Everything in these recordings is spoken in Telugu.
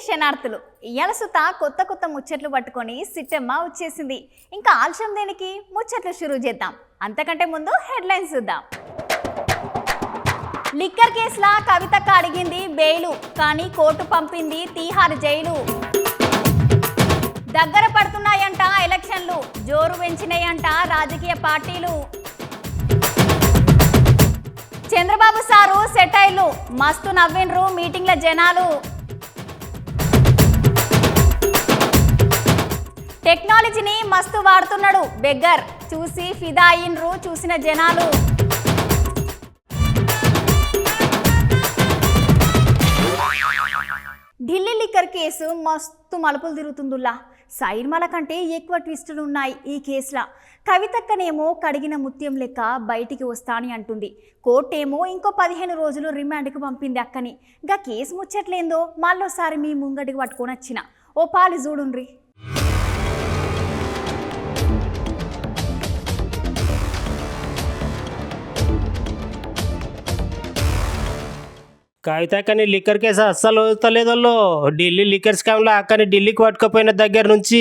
శనార్థులు ఇయ్యాల సుత కొత్త కొత్త ముచ్చట్లు పట్టుకొని సిట్టమ్మ వచ్చేసింది. ఇంకా ఆలస్యం దేనికి, ముచ్చట్లు షురూ చేద్దాం. అంతకంటే ముందు హెడ్లైన్స్ చూద్దాం. లిక్కర్ కేసులా కవితక్క అడిగింది బెయిలు, కానీ కోర్టు పంపింది తీహార్ జైలు. దగ్గర పడుతున్నాయంట ఎలక్షన్లు, జోరు పెంచినాయంట రాజకీయ పార్టీలు. చంద్రబాబు సారు సెటైర్లు, మస్తు నవ్విండ్రు మీటింగ్ల జనాలు. టెక్నాలజీని మస్తు వాడుతున్నాడు బెగ్గర్, చూసి ఫిదా అయ్యిండ్రు చూసిన జనాలు. ఢిల్లీ లిక్కర్ కేసు మస్తు మలుపులు తిరుగుతుందిలా. సైర్మల కంటే ఎక్కువ ట్విస్టులు ఉన్నాయి ఈ కేసులో. కవితక్కనేమో కడిగిన ముత్యం లెక్క బయటికి వస్తాని అంటుంది. కోర్టేమో ఇంకో 15 రోజులు రిమాండ్కి పంపింది అక్కని. గా కేసు ముచ్చట్లేందో మళ్ళోసారి మీ ముంగడికి పట్టుకొని వచ్చిన ఓ పాలు చూడుండ్రి. కవితక్కని లిక్కర్ కేసు అస్సలు వస్తలేదల్లో. ఢిల్లీ లిక్కర్ స్కామ్ లో అక్కని ఢిల్లీకి పట్టుకుపోయిన దగ్గర నుంచి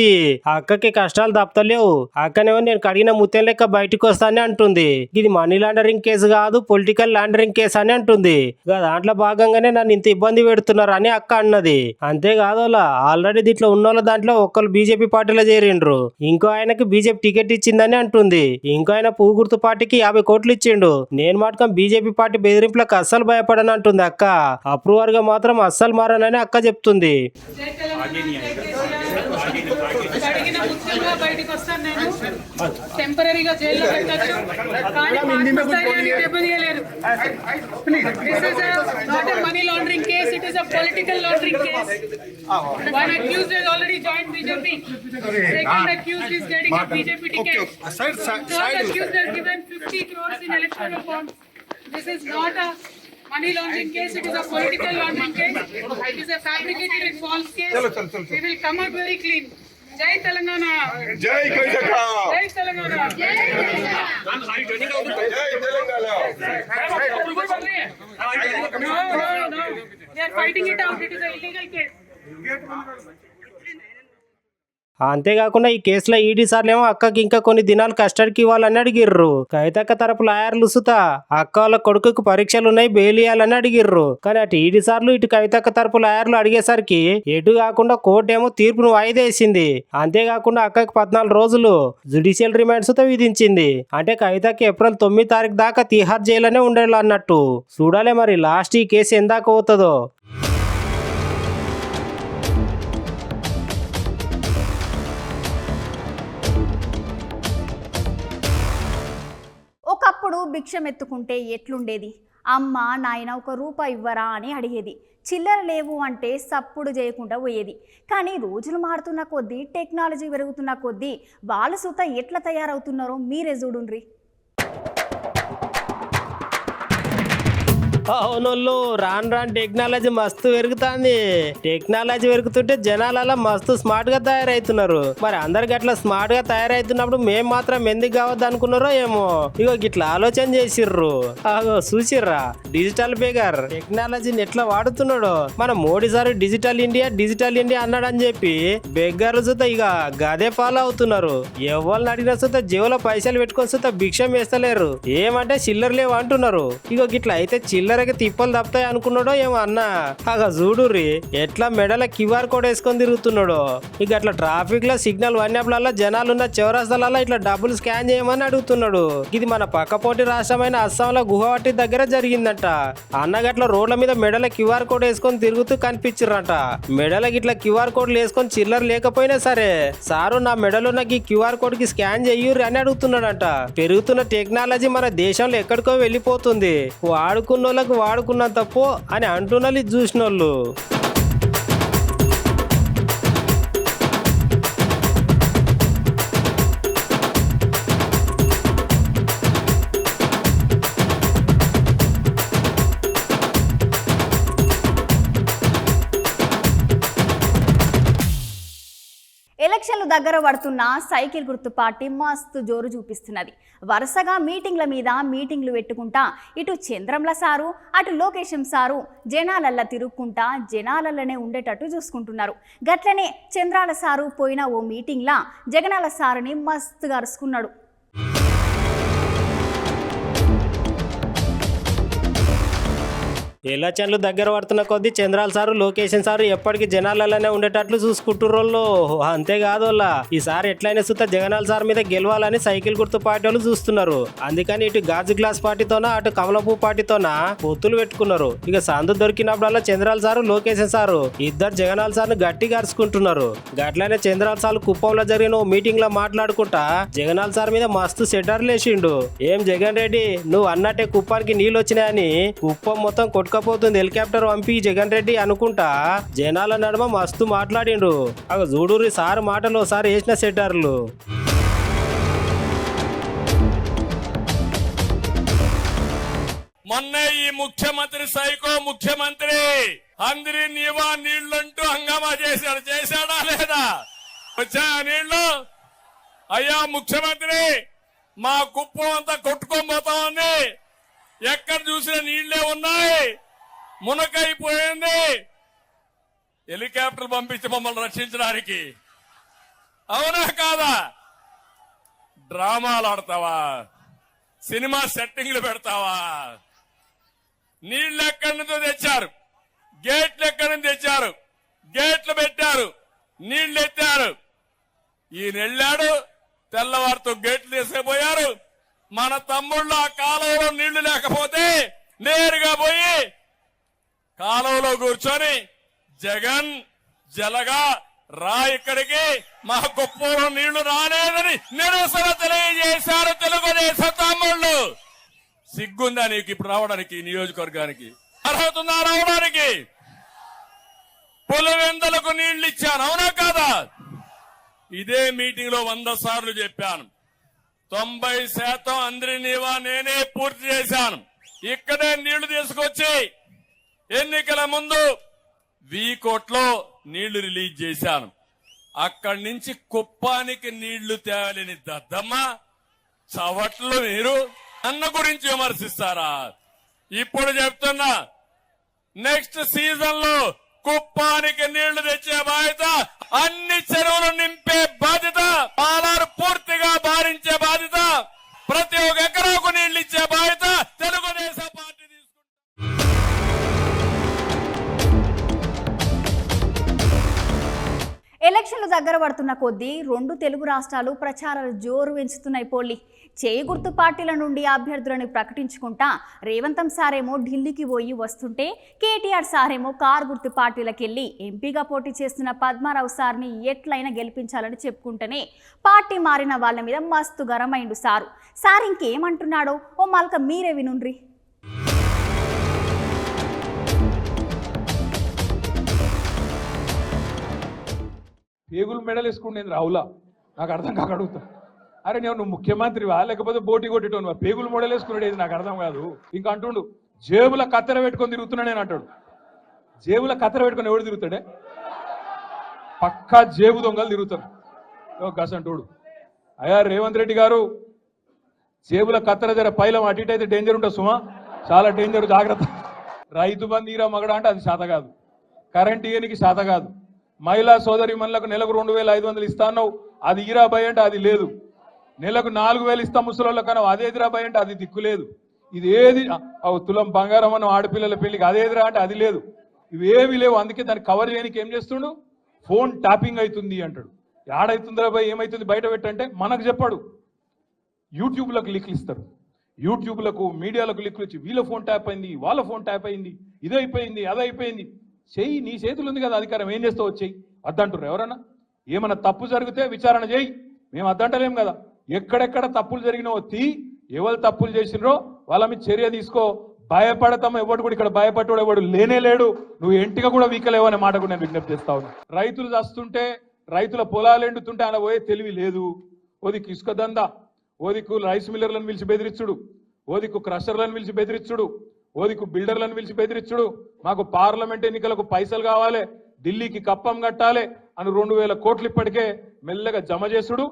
అక్కకి కష్టాలు తప్పలేవు. అక్కనేమో నేను కడిగిన ముత్యం లెక్క బయటకు వస్తానే అంటుంది. ఇది మనీ లాండరింగ్ కేసు కాదు, పొలిటికల్ లాండరింగ్ కేసు అని అంటుంది. దాంట్లో భాగంగానే నన్ను ఇంత ఇబ్బంది పెడుతున్నారు అని అక్క అన్నది. అంతేకాదు ఆల్రెడీ దీంట్లో ఉన్నోళ్ళ దాంట్లో ఒక్కరు బీజేపీ పార్టీలో చేరిండ్రు. ఇంకో ఆయనకి బీజేపీ టికెట్ ఇచ్చిందని అంటుంది. ఇంకో ఆయన పువ్వు గుర్తు పార్టీకి 50 కోట్లు ఇచ్చిండు. నేను మాత్రం బీజేపీ పార్టీ బెదిరింపులకు అస్సలు భయపడని అంటుంది అక్క. అప్రూవర్ గా మాత్రం అస్సలు మారనని అక్క చెప్తుంది. టెంపరీగా జైల్లో పెట్టచ్చు, కానీ దెబ్బతీయలేరు. This is not a money laundering case, it is a political laundering case. One accused has already joined BJP. Second accused is getting a BJP ticket. Third accused has given 50 crores in electoral bonds. This is not a money laundering case, it is a political laundering case. It is a fabricated and false case. We will come out very clean. Jai Telangana. Jai Kavitaka. Jai Telangana. Jai Telangana. No. They are fighting it out. It is an illegal case. అంతేకాకుండా ఈ కేసులో ఈడీ సార్లేమో అక్కకి ఇంకా కొన్ని దినాలు కస్టడీకి ఇవ్వాలని అడిగిర్రు. కవితక్క తరపు లాయర్లు సుత అక్క వాళ్ళ కొడుకుకు పరీక్షలు ఉన్నాయి, బెయిల్ ఇవ్వాలని అడిగిర్రు. కానీ అటు ఈడీ సార్లు ఇటు కవితక్క తరపు లాయర్లు అడిగేసరికి ఎటు కాకుండా కోర్టు ఏమో తీర్పును వాయిదేసింది. అంతేకాకుండా అక్కకి 14 రోజులు జుడిషియల్ రిమాండ్స్ తో విధించింది. అంటే కవితకి ఏప్రిల్ 9 తారీఖు దాకా తిహార్ జైలునే ఉండాలి అన్నట్టు. చూడాలి మరి లాస్ట్ ఈ కేసు ఎందాక పోతుందో. ఒకప్పుడు భిక్షం ఎత్తుకుంటే ఎట్లుండేది? అమ్మ నాయన 1 రూపాయి ఇవ్వరా అని అడిగేది. చిల్లర లేవు అంటే సప్పుడు చేయకుండా పోయేది. కానీ రోజులు మారుతున్న కొద్దీ, టెక్నాలజీ పెరుగుతున్న కొద్దీ వాళ్ళు సుత ఎట్లా తయారవుతున్నారో మీరే చూడుండ్రి. అవునోళ్ళు రాను టెక్నాలజీ మస్తు పెరుగుతుంది. టెక్నాలజీ పెరుగుతుంటే జనాల మస్తు స్మార్ట్ గా తయారవుతున్నారు. మరి అందరికి అట్లా స్మార్ట్ గా తయారవుతున్నప్పుడు మేము మాత్రం ఎందుకు కావద్దు అనుకున్నారో ఏమో. ఇగో గిట్లా ఆలోచన చేసిర్రు. చూసిర్రా డిజిటల్ బేగర్ టెక్నాలజీని ఎట్లా వాడుతున్నాడో. మన మోడీ సార్ డిజిటల్ ఇండియా అన్నాడని చెప్పి బెగ్గర్లు సుత ఇక గదే ఫాలో అవుతున్నారు. ఎవరిని అడిగినా సుత జేబులో పైసలు పెట్టుకొని సుత భిక్షం వేస్తలేరు. ఏమంటే చిల్లర లేవు అంటున్నారు. ఇగో గిట్లా అయితే చిల్లర తిప్పలు తప్పుతాయి అనుకున్నాడో ఏమో అన్న. చూడుర్రి ఎట్లా మెడల QR కోడ్ వేసుకొని తిరుగుతున్నాడో. ఇక అట్లా ట్రాఫిక్ లో సిగ్నల్ వన్యప్లలో జనాలున్న చౌరస్తాలలో ఇట్లా డబ్బులు స్కాన్ చేయమని అడుగుతున్నాడు. ఇది మన పక్కపోటి రాష్ట్రమైన అస్సాంలో గువాహటి దగ్గర జరిగిందట. అన్నగట్ల రోడ్ల మీద మెడల QR కోడ్ వేసుకొని తిరుగుతూ కనిపించారట. మెడలకి ఇట్లా QR కోడ్లు వేసుకొని చిల్లర లేకపోయినా సరే, సారు నా మెడలున్న ఈ QR కోడ్ కి స్కాన్ చెయ్యూరి అని అడుగుతున్నాడట. పెరుగుతున్న టెక్నాలజీ మన దేశంలో ఎక్కడికో వెళ్ళిపోతుంది. వాడుకున్న వాడుకున్నా తప్పు అని అంటున్నది చూసినోళ్ళు. ఎలక్షన్లు దగ్గర పడుతున్న సైకిల్ గుర్తు పార్టీ మస్తు జోరు చూపిస్తున్నది. వరుసగా మీటింగ్ల మీద మీటింగ్లు పెట్టుకుంటా ఇటు చంద్రంల సారు అటు లోకేశం సారు జనాలల్ల తిరుక్కుంటా జనాలల్లనే ఉండేటట్టు చూసుకుంటున్నారు. గట్లనే చంద్రాల సారు పోయిన ఓ మీటింగ్లా జగనాల సారుని మస్తుగా అరుచుకున్నాడు. ఎలక్షన్లు దగ్గర పడుతున్న కొద్దీ చంద్రాల సారు లోకేషన్ సారు ఎప్పటికీ జనాలలోనే ఉండేటట్లు చూసుకుంటుర్రోళ్ళు. అంతేకాదు ఈసారి ఎట్లయినా సుత జగనాల సార్ మీద గెలవాలని సైకిల్ గుర్తు పార్టీ వాళ్ళు చూస్తున్నారు. అందుకని ఇటు గాజు గ్లాస్ పార్టీతోనా అటు కమలపూ పార్టీతోనా పొత్తులు పెట్టుకున్నారు. ఇక సందు దొరికినప్పుడల్లా చంద్రాల సారు లోకేషన్ సారు ఇద్దరు జగనాల సార్ను గట్టిగా అరుచుకుంటున్నారు. గట్లనే చంద్రాల సార్లు కుప్పంలో జరిగిన ఓ మీటింగ్ లో మాట్లాడుకుంటా జగనాల సార్ మీద మస్తు సెటర్లు వేసిండు. ఏం జగన్ రెడ్డి నువ్వు అన్నట్టే కుప్పానికి నీళ్ళు వచ్చినాయని కుప్పం మొత్తం కొట్టుకపోతుంది హెలికాప్టర్ పంపి జగన్ రెడ్డి అనుకుంటా జనాల నడుమ మస్తు మాట్లాడిండ్రు. అగ చూడుర్రి సార్ మాటలు సార్ వేసిన సెటర్లు. మొన్నే ఈ ముఖ్యమంత్రి సైకో ముఖ్యమంత్రి అందరి నీవా నీళ్లంటూ హంగామా చేశాడా లేదా? వచ్చా నీళ్లు? అయ్యా ముఖ్యమంత్రి మా కుప్పం అంతా కొట్టుకోబోతా ఉంది, ఎక్కడ చూసినా నీళ్లే ఉన్నాయి, మునకైపోయింది. హెలికాప్టర్ పంపించి మమ్మల్ని రక్షించడానికి. అవునా కాదా? డ్రామాలు ఆడతావా? సినిమా సెట్టింగ్లు పెడతావా? నీళ్లు ఎక్కడి నుంచో తెచ్చారు, గేట్లు ఎక్కడి నుంచి తెచ్చారు, గేట్లు పెట్టారు, నీళ్లు ఎత్తారు. ఈయన వెళ్ళాడు, తెల్లవారితో గేట్లు తీసుకుపోయారు. మన తమ్ముళ్ళు ఆ కాలువలో నీళ్లు లేకపోతే నేరుగా పోయి కాలువలో కూర్చొని జగన్ జలగా రా ఇక్కడికి, మా కుప్పంలో నీళ్లు రాలేదని నిరసన తెలియజేశారు తెలుగుదేశం తమ్ముళ్ళు. సిగ్గుందా నీకు ఇప్పుడు రావడానికి నియోజకవర్గానికి? అర్హత ఉందా రావడానికి? పులివెందులకు నీళ్లు ఇచ్చాను, అవునా కాదా? ఇదే మీటింగ్ లో 100 సార్లు చెప్పాను. 90% అందరి నీవా నేనే పూర్తి చేశాను. ఇక్కడే నీళ్లు తీసుకొచ్చి ఎన్నికల ముందు వీకోట్లో నీళ్లు రిలీజ్ చేశాను. అక్కడి నుంచి కుప్పానికి నీళ్లు తేవాలని దద్దమ్మ చవట్లు మీరు అన్న గురించి విమర్శిస్తారా? ఇప్పుడు చెప్తున్నా, నెక్స్ట్ సీజన్ లో కుప్పానికి నీళ్లు తెచ్చే బాధ్యత, అన్ని చెరువులు నింపే బాధ్యత, పాలారు పూర్తిగా భారించే బాధ్యత, ప్రతి ఒక్క ఎకరాకు నీళ్లు ఇచ్చే బాధ్యత తెలుగుదేశం పార్టీ తీసుకుంటుంది. ఎలక్షన్లు దగ్గర పడుతున్న కొద్దీ 2 తెలుగు రాష్ట్రాలు ప్రచారాలు జోరు పెంచుతున్నాయి. పోలి చేయి గుర్తు పార్టీల నుండి అభ్యర్థులను ప్రకటించుకుంటా రేవంతం సారేమో ఢిల్లీకి పోయి వస్తుంటే కేటీఆర్ సారేమో కారు గుర్తు పార్టీలకెళ్లి ఎంపీగా పోటీ చేస్తున్న పద్మారావు సార్ని ఎట్లయినా గెలిపించాలని చెప్పుకుంటేనే పార్టీ మారిన వాళ్ళ మీద మస్తు గరమైండు సారు. సార్ ఇంకేమంటున్నాడో ఓ మల్క మీరే వినుండ్రి. పేగులు మెడలు వేసుకుండేది రావులా, నాకు అర్థం కాక అడుగుతా. అరే నువ్వు ముఖ్యమంత్రివా లేకపోతే బోటి కొట్టేటోనువా? పేగులు మెడలు వేసుకునేది నాకు అర్థం కాదు. ఇంకా అంటుండు జేబుల కత్తెర పెట్టుకొని తిరుగుతున్నా నేను అంటాడు. జేబుల కత్తెర పెట్టుకొని ఎవడు తిరుగుతాడే? పక్కా జేబు దొంగలు తిరుగుతారు గసంటోడు. అయ్యా రేవంత్ రెడ్డి గారు, జేబుల కత్తెర జర పైలం అటు ఇటు అయితే డేంజర్ ఉంటుంది సుమా, చాలా డేంజర్, జాగ్రత్త. రైతు బంధు ఈరా మగడ అంటే అది శాత కాదు, కరెంట్ ఇయనికి శాత కాదు, మహిళా సోదరి మనులకు నెలకు 2500 ఇస్తాన్నావు, అది ఈరా భయ అంటే అది లేదు, నెలకు 4000 ఇస్తా ముసలోళ్ళ కన్నా అదేదిరా భయ అంటే అది దిక్కు లేదు, ఇది ఏది తులం బంగారం అన్న ఆడపిల్లల పెళ్లికి అదేదిరా అంటే అది లేదు, ఇవేవి లేవు. అందుకే దాన్ని కవర్ చేయడానికి ఏం చేస్తుండు? ఫోన్ ట్యాపింగ్ అవుతుంది అంటాడు. ఏడైతుందిరా భయ ఏమైతుంది బయట పెట్టంటే మనకు చెప్పాడు. యూట్యూబ్లకు లింకులు ఇస్తారు, యూట్యూబ్లకు మీడియాలకు లింకులు ఇచ్చి వీళ్ళ ఫోన్ ట్యాప్ అయింది, వాళ్ళ ఫోన్ ట్యాప్ అయింది, ఇదైపోయింది అదైపోయింది. చెయ్యి, నీ చేతులు ఉంది కదా అధికారం, ఏం చేస్తావు చెయ్యి. అద్దంటారు ఎవరన్నా? ఏమన్నా తప్పు జరిగితే విచారణ చేయి, మేము అద్దంటలేం కదా. ఎక్కడెక్కడ తప్పులు జరిగినావో తీ, ఎవరు తప్పులు చేసినరో వాళ్ళ మీద చర్య తీసుకో. భయపడతాం, ఎవడు కూడా ఇక్కడ భయపడ్డాడు ఎవడు లేనే లేడు. నువ్వు ఎంటిగా కూడా వీకలేవనే మాట కూడా నేను విజ్ఞప్తి చేస్తా ఉన్నా. రైతులు చస్తుంటే, రైతుల పొలాలు ఎండుతుంటే ఆయన పోయే తెలివి లేదు. ఓదికు ఇసుక దందా, ఓదికు రైస్ మిల్లర్లను పిలిచి బెదిరించుడు, ఓదికు క్రషర్లను పిలిచి బెదిరించుడు, ఓదికు బిల్డర్లను పిలిచి బెదిరించుడు. మాకు పార్లమెంట్ ఎన్నికలకు పైసలు కావాలి, ఢిల్లీకి కప్పం కట్టాలి అని 2000 కోట్లు ఇప్పటికే మెల్లగా జమ చేసుడు,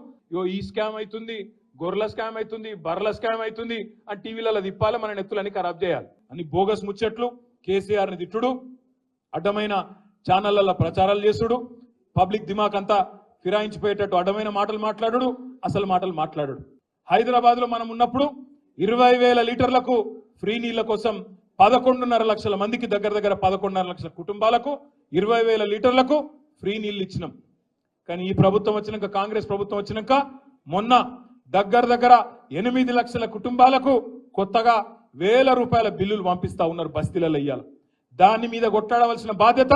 ఈ స్కామ్ అవుతుంది, గొర్రెల స్కామ్ అవుతుంది, బర్రెల స్కామ్ అవుతుంది అని టీవీలలో తిప్పాలి, మన నెత్తులని ఖరాబ్ చేయాలి అని బోగస్ ముచ్చట్లు, కేసీఆర్ని తిట్టుడు, అడ్డమైన ఛానళ్లలో ప్రచారాలు చేసుడు, పబ్లిక్ దిమాక్ అంతా ఫిరాయించిపోయేటట్టు అడ్డమైన మాటలు మాట్లాడు, అసలు మాటలు మాట్లాడు. హైదరాబాద్ లో మనం ఉన్నప్పుడు 20,000 లీటర్లకు ఫ్రీ నీళ్ల కోసం 11.5 లక్షల మందికి దగ్గర 11.5 లక్షల కుటుంబాలకు 20,000 లీటర్లకు ఫ్రీ నీళ్లు ఇచ్చినాం. కానీ ఈ ప్రభుత్వం వచ్చినాక, కాంగ్రెస్ ప్రభుత్వం వచ్చినాక మొన్న దగ్గర 8 లక్షల కుటుంబాలకు కొత్తగా 1,000 రూపాయల బిల్లులు పంపిస్తా ఉన్నారు బస్తీలలో. ఇయ్యాలి దాని మీద కొట్లాడవలసిన బాధ్యత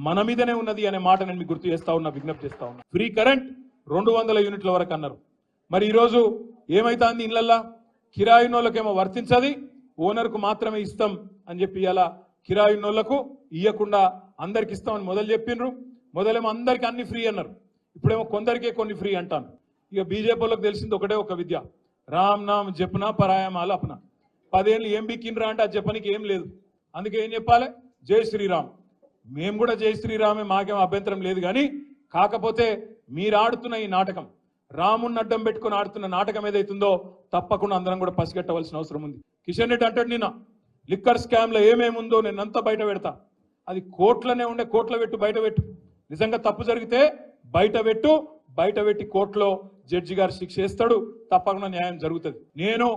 మన మీదనే ఉన్నది అనే మాట నేను మీకు గుర్తు చేస్తా ఉన్నా, విజ్ఞప్తి చేస్తా ఉన్నా. ఫ్రీ కరెంట్ 200 యూనిట్ల వరకు అన్నారు. మరి ఈరోజు ఏమైతుంది, ఇళ్లల్లా కిరాయినోళ్ళకేమో వర్తించది, ఓనర్కు మాత్రమే ఇస్తాం అని చెప్పి ఇలా కిరాయినోళ్లకు ఇయ్యకుండా అందరికి ఇస్తామని మొదలు చెప్పిండ్రు. మొదలేమో అందరికి అన్ని ఫ్రీ అన్నారు, ఇప్పుడేమో కొందరికే కొన్ని ఫ్రీ అంటాను. ఇక బీజేపీ వాళ్ళకి తెలిసింది ఒకటే ఒక విద్య, రామ్ నామ్ జపనా పరాయమాల అపన. 10 ఏళ్ళు ఏం బిక్కినరా అంటే అది చెప్పనికి ఏం లేదు. అందుకే ఏం చెప్పాలి, జై శ్రీరామ్. మేము కూడా జై శ్రీరామే, మాకేం అభ్యంతరం లేదు. కానీ కాకపోతే మీరు ఆడుతున్న ఈ నాటకం, రాముణ్ణి అడ్డం పెట్టుకుని ఆడుతున్న నాటకం ఏదైతుందో తప్పకుండా అందరం కూడా పసిగట్టవలసిన అవసరం ఉంది. కిషన్ రెడ్డి అంటాడు, నిన్న లిక్కర్ స్కామ్ లో ఏమేముందో నేనంతా బయట పెడతా. అది కోట్లనే ఉండే, కోట్ల పెట్టు, బయట పెట్టు. నిజంగా తప్పు జరిగితే బయట పెట్టి కోర్టులో జడ్జి గారు శిక్ష వేస్తాడు, తప్పకుండా న్యాయం జరుగుతుంది. నేను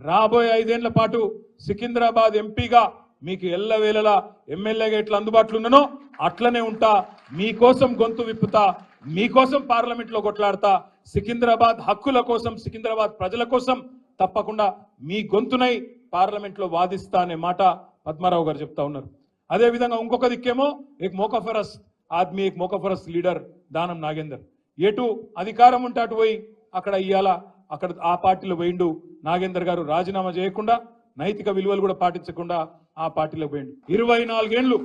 రాబోయే 5 ఏళ్ల పాటు సికింద్రాబాద్ ఎంపీగా మీకు ఎల్లవేళలా ఎమ్మెల్యేగా ఎట్లా అందుబాటులో ఉన్నానో అట్లనే ఉంటా. మీకోసం గొంతు విప్పుతా, మీకోసం పార్లమెంట్ లో కొట్లాడతా, సికింద్రాబాద్ హక్కుల కోసం, సికింద్రాబాద్ ప్రజల కోసం తప్పకుండా మీ గొంతునై పార్లమెంట్ లో వాదిస్తా అనే మాట పద్మారావు గారు చెప్తా ఉన్నారు. అదే విధంగా ఇంకొక దిక్కేమో ఏక్ మోకాఫరస్ ఆద్మీ, ఏక్ మోకాఫరస్ లీడర్ దానం నాగేందర్. ఎటు అధికారం ఉంటే అటు పోయి అక్కడ ఇయ్యాల, అక్కడ ఆ పార్టీలో పోయిండు నాగేందర్ గారు. రాజీనామా చేయకుండా, నైతిక విలువలు కూడా పాటించకుండా ఆ పార్టీలో పోయిండు. 24 ఏళ్లు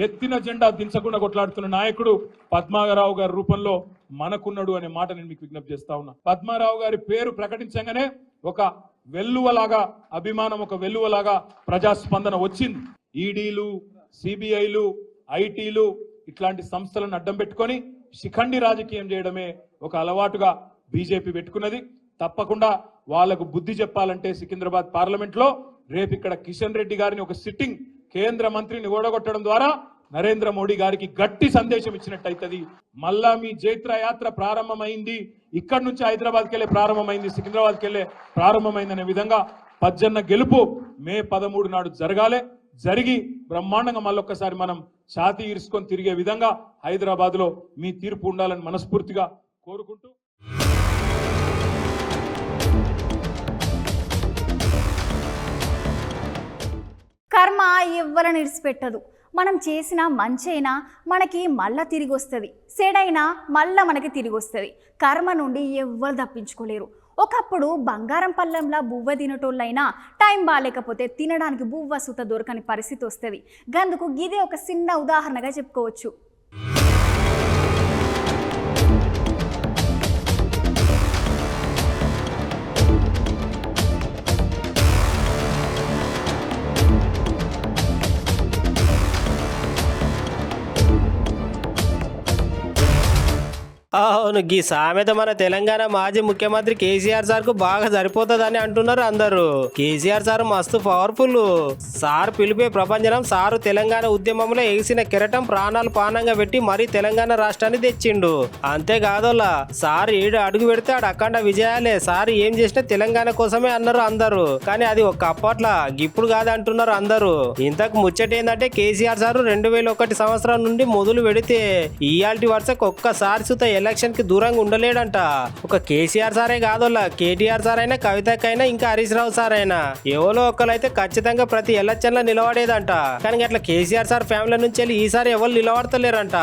ఎత్తిన జెండా దించకుండా కొట్లాడుతున్న నాయకుడు పద్మారావు గారి రూపంలో మనకున్నాడు అనే మాట నేను మీకు విజ్ఞప్తి చేస్తా ఉన్నా. పద్మారావు గారి పేరు ప్రకటించగానే ఒక వెల్లువలాగా అభిమానం, ఒక వెల్లువలాగా ప్రజాస్పందన వచ్చింది. ఈడీలు, సిబిఐలు, ఐటీలు ఇట్లాంటి సంస్థలను అడ్డం పెట్టుకొని శిఖండి రాజకీయం చేయడమే ఒక అలవాటుగా బీజేపీ పెట్టుకున్నది. తప్పకుండా వాళ్లకు బుద్ధి చెప్పాలంటే సికింద్రాబాద్ పార్లమెంట్ లో రేపు ఇక్కడ కిషన్ రెడ్డి గారిని, ఒక సిట్టింగ్ కేంద్ర మంత్రిని ఓడగొట్టడం ద్వారా నరేంద్ర మోడీ గారికి గట్టి సందేశం ఇచ్చినట్టయితది. మళ్ళా మీ జైత్ర యాత్ర ప్రారంభమైంది, ఇక్కడి నుంచి హైదరాబాద్కి వెళ్ళే ప్రారంభమైంది, సికింద్రాబాద్కి వెళ్ళే ప్రారంభమైంది అనే విధంగా పజ్జన్న గెలుపు మే 13 నాడు జరగాలి. జరిగి బ్రహ్మాండంగా మళ్ళొక్కసారి మనం ఛాతీ ఇరుసుకొని తిరిగే విధంగా హైదరాబాద్ లో మీ తీర్పు ఉండాలని మనస్ఫూర్తిగా కోరుకుంటూ, కర్మ ఎవ్వరని విడిచిపెట్టదు. మనం చేసిన మంచైనా మనకి మళ్ళా తిరిగి వస్తుంది, చెడైనా మళ్ళా మనకి తిరిగి వస్తుంది. కర్మ నుండి ఎవ్వరు తప్పించుకోలేరు. ఒకప్పుడు బంగారం పళ్ళంలా బువ్వ తినటోళ్ళైనా టైం బాగాలేకపోతే తినడానికి బువ్వ సుత దొరకని పరిస్థితి వస్తుంది. గందుకు గిదే ఒక చిన్న ఉదాహరణగా చెప్పుకోవచ్చు. అవును, గీ సామెత మన తెలంగాణ మాజీ ముఖ్యమంత్రి కేసీఆర్ సార్ కు బాగా సరిపోతుందని అంటున్నారు అందరూ. కేసీఆర్ సార్ మస్తు పవర్ఫుల్. సార్ పిలిపే ప్రపంచం. సారు తెలంగాణ ఉద్యమంలో ఎగిసిన కెరటం ప్రాణాలు పానంగా పెట్టి మరీ తెలంగాణ రాష్ట్రాన్ని తెచ్చిండు. అంతేకాదోలా సార్ 7 అడుగు పెడితే ఆడు అఖండ విజయాలే. సార్ ఏం చేసినా తెలంగాణ కోసమే అన్నారు అందరూ. కానీ అది ఒక అప్పట్లా, ఇప్పుడు కాదంటున్నారు అందరూ. ఇంతకు ముచ్చట ఏంటంటే కేసీఆర్ సార్ 2001 సంవత్సరం నుండి మొదలు పెడితే ఇయాల్టి వరుసకు ఒక్కసారి సుత ఎలక్షన్ కి దూరంగా ఉండలేడంట. ఒక కేసీఆర్ సారే కాదోలా, కేటీఆర్ సార్ అయినా, కవితకైనా, ఇంకా హరీష్ రావు సార్ అయినా ఎవరో ఒకరైతే ఖచ్చితంగా ప్రతి ఎలక్షన్ లో నిలబడేదంట. కానీ అట్లా కేసీఆర్ సార్ ఫ్యామిలీ నుంచి వెళ్ళి ఈసారి ఎవరు నిలబడతలేరంట.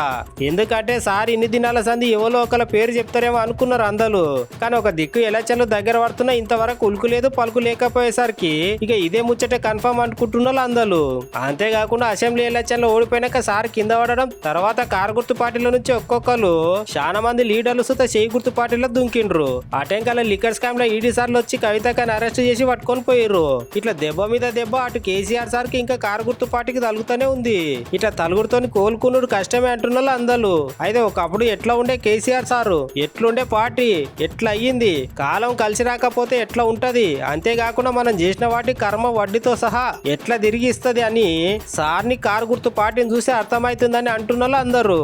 ఎందుకంటే సార్ ఇన్ని దినాల సంది ఎవరో ఒకళ్ళ పేరు చెప్తారేమో అనుకున్నారు అందరూ. కానీ ఒక దిక్కు ఎలక్షన్లు దగ్గర పడుతున్నా ఇంతవరకు ఉలుకు లేదు పలుకు లేకపోయేసరికి ఇక ఇదే ముచ్చటే కన్ఫర్మ్ అనుకుంటున్నారు అందరూ. అంతేకాకుండా అసెంబ్లీ ఎలక్షన్ లో ఓడిపోయినాక సార్ కింద పడడం, తర్వాత కారు గుర్తు పార్టీల నుంచి ఒక్కొక్కరు చాలా మంది మంది లీడర్లు సుత చేయి గుర్తు పార్టీలో దుంకిండ్రు. అటెంకాల లిక్కర్ స్కామ్ లో ఈడీ సార్లు వచ్చి కవితకని అరెస్ట్ చేసి పట్టుకొని పోయిర్రు. ఇట్లా దెబ్బ మీద దెబ్బ అటు కేసీఆర్ సార్ కి ఇంకా కారు గుర్తు పార్టీకి తలుగుతూనే ఉంది. ఇట్లా తలుగుడుతోని కోలుకున్నాడు కష్టమే అంటున్నారు అందరూ. అయితే ఒకప్పుడు ఎట్లా ఉండే కేసీఆర్ సారు, ఎట్లుండే పార్టీ, ఎట్లా అయ్యింది, కాలం కలిసి రాకపోతే ఎట్లా ఉంటది, అంతేకాకుండా మనం చేసిన వాటి కర్మ వడ్డీతో సహా ఎట్లా తిరిగి ఇస్తుంది అని సార్ని కారు గుర్తు పార్టీని చూసి అర్థమవుతుందని అంటున్నారు అందరూ.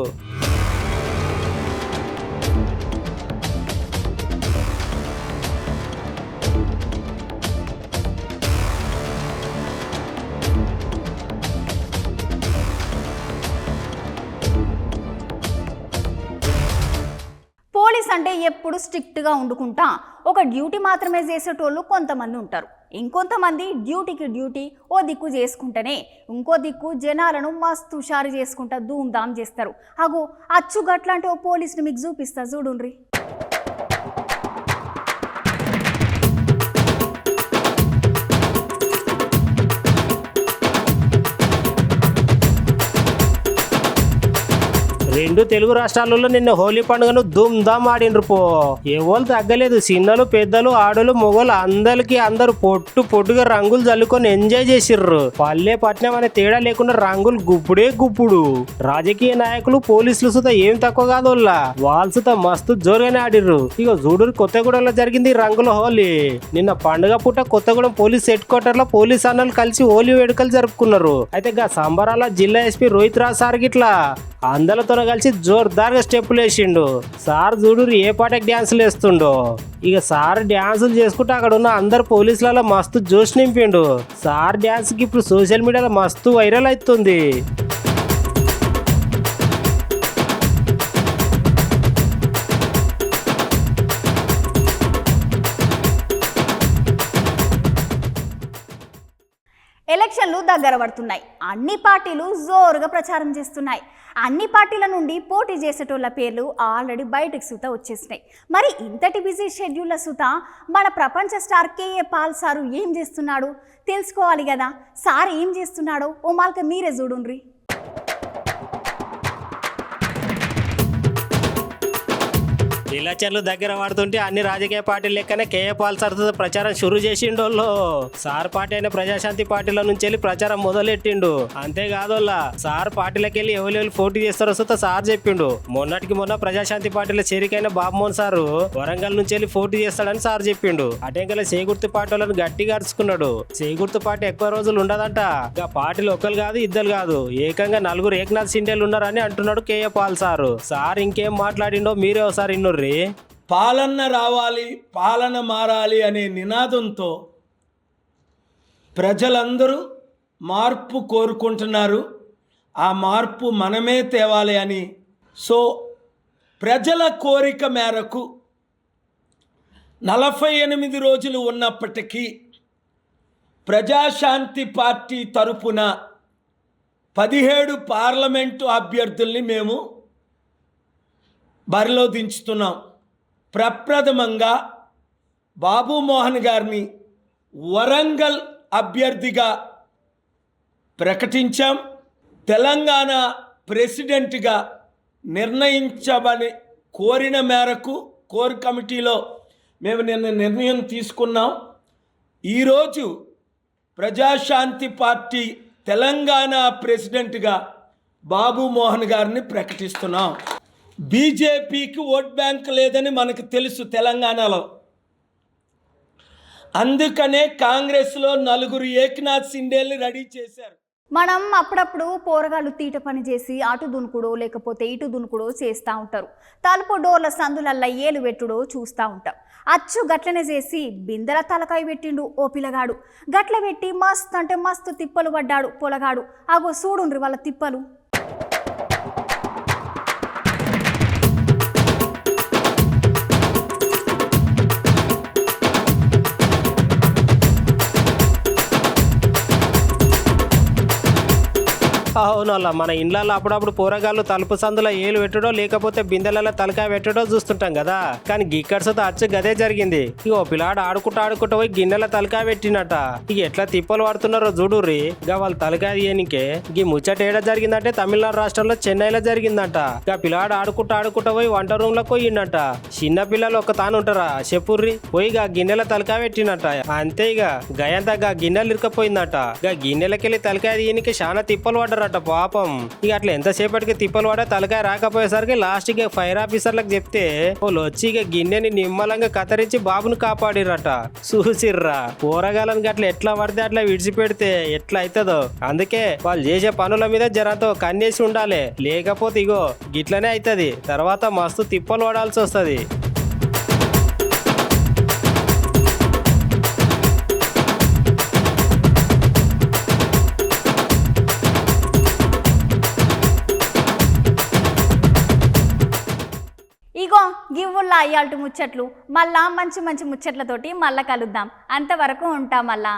పోలీస్ అంటే ఎప్పుడు స్ట్రిక్ట్గా ఉండుకుంటా ఒక డ్యూటీ మాత్రమే చేసేటోళ్ళు కొంతమంది ఉంటారు. ఇంకొంతమంది డ్యూటీకి డ్యూటీ ఓ దిక్కు చేసుకుంటేనే ఇంకో దిక్కు జనాలను మస్తు హుషారు చేసుకుంటా ధూమ్ధామ్ చేస్తారు. అగో అచ్చుగట్లాంటి ఓ పోలీసుని మీకు చూపిస్తా చూడుండ్రి. రెండు తెలుగు రాష్ట్రాలలో నిన్న హోలీ పండుగను ధూమ్ ధామ్ ఆడిండ్రు పో. ఎవరు తగ్గలేదు, చిన్నలు పెద్దలు ఆడలు మొగలు అందరు పొట్టుగా రంగులు చల్లుకొని ఎంజాయ్ చేసిర్రు. పల్లె పట్నం అనే తేడా లేకుండా రంగులు గుప్పుడే గుప్పుడు. రాజకీయ నాయకులు పోలీసులు సుత ఏం తక్కువ కాదు, వాళ్ళు సుత మస్తు జోరుగానే ఆడిర్రు. ఇక చూడూరు కొత్తగూడెంలో జరిగింది రంగుల హోలీ. నిన్న పండుగ పూట కొత్తగూడెం పోలీస్ హెడ్ క్వార్టర్ లో పోలీస్ అన్నలు కలిసి హోలీ వేడుకలు జరుపుకున్నారు. అయితే గా సంబరాల జిల్లా ఎస్పీ రోహిత్ రాజ్ సార్ గిట్లా అందరితో కలిసి జోర్దార్గా స్టెప్పులు వేసిండు. సార్ చూడు ఏ పాటకి డ్యాన్సులు వేస్తుండో. ఇక సార్ డ్యాన్సులు చేసుకుంటే అక్కడ ఉన్న అందరు పోలీసులలో మస్తు జోష్ నింపిండు. సార్ డ్యాన్స్ కి ఇప్పుడు సోషల్ మీడియాలో మస్తు వైరల్ అవుతుంది. ఎలక్షన్లు దగ్గర పడుతున్నాయి. అన్ని పార్టీలు జోరుగా ప్రచారం చేస్తున్నాయి. అన్ని పార్టీల నుండి పోటీ చేసేటోళ్ళ పేర్లు ఆల్రెడీ బయటకు సుత వచ్చేసినాయి. మరి ఇంతటి బిజీ షెడ్యూల్ల సుత మన ప్రపంచ స్టార్ కేఏ పాల్ సారు ఏం చేస్తున్నాడు తెలుసుకోవాలి కదా. సార్ ఏం చేస్తున్నాడో ఓ మాల్క మీరే చూడుండ్రి. ఎలక్షన్లు దగ్గర పడుతుంటే అన్ని రాజకీయ పార్టీలు లెక్కనే కేఏ పాల్ సార్ ప్రచారం షురూ చేసిండోళ్ళు. సార్ పార్టీ అయిన ప్రజాశాంతి పార్టీల నుంచి వెళ్ళి ప్రచారం మొదలెట్టిండు. అంతేకాదోళ్ళ సార్ పార్టీలకు వెళ్ళి ఎవరు పోటీ చేస్తారో సుత సార్ చెప్పిండు. మొన్నటికి మొన్న ప్రజాశాంతి పార్టీలో చేరికైన బాబుమోహన్ సారు వరంగల్ నుంచి వెళ్ళి పోటీ చేస్తాడని సార్ చెప్పిండు. అటెంకల చేగుర్తు పార్టీ వాళ్ళని గట్టిగా అరుచుకున్నాడు. చేగుర్తు పార్టీ ఎక్కువ రోజులు ఉండదంట. ఇక పార్టీలు ఒక్కరు కాదు ఇద్దరు కాదు ఏకంగా 4 ఏకనాథ్ సిండేలు ఉన్నారని అంటున్నాడు కేఏ పాల్ సారు. సార్ ఇంకేం మాట్లాడిండో మీరే ఒకసారి ఇన్నోర్రి. పాలన రావాలి, పాలన మారాలి అనే నినాదంతో ప్రజలందరూ మార్పు కోరుకుంటున్నారు. ఆ మార్పు మనమే తేవాలి అని. సో ప్రజల కోరిక మేరకు 48 రోజులు ఉన్నప్పటికీ ప్రజాశాంతి పార్టీ తరపున 17 పార్లమెంటు అభ్యర్థుల్ని మేము బరిలో దించుతున్నాం. ప్రప్రథమంగా బాబు మోహన్ గారిని వరంగల్ అభ్యర్థిగా ప్రకటించాం. తెలంగాణ ప్రెసిడెంట్గా నిర్ణయించబడి కోరిన మేరకు కోర్ కమిటీలో మేము నిన్న నిర్ణయం తీసుకున్నాం. ఈరోజు ప్రజాశాంతి పార్టీ తెలంగాణ ప్రెసిడెంట్గా బాబు మోహన్ గారిని ప్రకటిస్తున్నాం. బీజేపీకి ఓట్ బ్యాంక్ లేదని మనకు తెలుసు తెలంగాణలో. అందుకనే కాంగ్రెస్లో 4 ఏకనాథ్ సిండేల్ని రెడీ చేశారు. మనం అప్పుడప్పుడు పోరగాళ్ళు తీట పని చేసి అటు దునుకుడో లేకపోతే ఇటు దునుకుడో చేస్తూ ఉంటారు. తలుపు డోర్ల సందులల్ల ఏలు పెట్టుడో చూస్తూ ఉంటాం. అచ్చు గట్లనే చేసి బిందెల తలకాయ పెట్టిండు ఓ పిల్లగాడు. గట్ల పెట్టి మస్తు అంటే మస్తు తిప్పలు పడ్డాడు పొలగాడు. అగో చూడుండ్రి వాళ్ళ తిప్పలు. అవునల్లా మన ఇండ్లలో అప్పుడప్పుడు పోరగాళ్ళు తలుపు సందులో ఏలు పెట్టడో లేకపోతే బిందెలలో తలకాయ పెట్టడో చూస్తుంటాం కదా. కానీ గిక్కడ్సతో అచ్చు గదే జరిగింది. ఇక ఓ పిల్లాడు ఆడుకుంటూ పోయి గిన్నెల తలకాయ పెట్టినట. ఇక ఎట్లా తిప్పలు పడుతున్నారో చూడుర్రి. ఇక వాళ్ళ తలకాయ తీయనికే ఈ ముచ్చట ఏడ జరిగిందంటే తమిళనాడు రాష్ట్రంలో చెన్నైలో జరిగిందంట. ఇక పిల్లాడు ఆడుకుంటూ పోయి వంట రూమ్ లో పోయిండట. చిన్న పిల్లలు ఒక తాను ఉంటారా చెప్పుర్రి. పోయి ఇక గిన్నెల తలకాయ పెట్టినట. అంతే ఇక గయంతా గిన్నెలు ఇరుకపోయిందట. ఇక గిన్నెలకెళ్ళి తలకాయ తీయనికి చాలా తిప్పలు పడ్డారట పాపం. ఇక అట్లా ఎంతసేపటికి తిప్పలు పడే తలకాయ రాకపోయేసరికి లాస్ట్ కి ఫైర్ ఆఫీసర్లకు చెప్తే వాళ్ళు వచ్చి ఇక గిన్నెని నిమ్మలంగా కత్తిరించి బాబుని కాపాడిరట. చూసిర్రా కూరగాయలను అట్లా ఎట్లా పడితే అట్లా విడిచిపెడితే ఎట్లా అవుతుందో. అందుకే వాళ్ళు చేసే పనుల మీద జరంతో కన్నేసి ఉండాలి. లేకపోతే ఇగో గిట్లనే అవుతుంది. తర్వాత మస్తు తిప్పలు పడాల్సి వస్తుంది. ఇగో గివ్వుల్లా అయ్యాల్టు ముచ్చట్లు. మళ్ళా మంచి మంచి ముచ్చట్లతోటి మళ్ళా కలుద్దాం. అంతవరకు ఉంటాం మళ్ళా.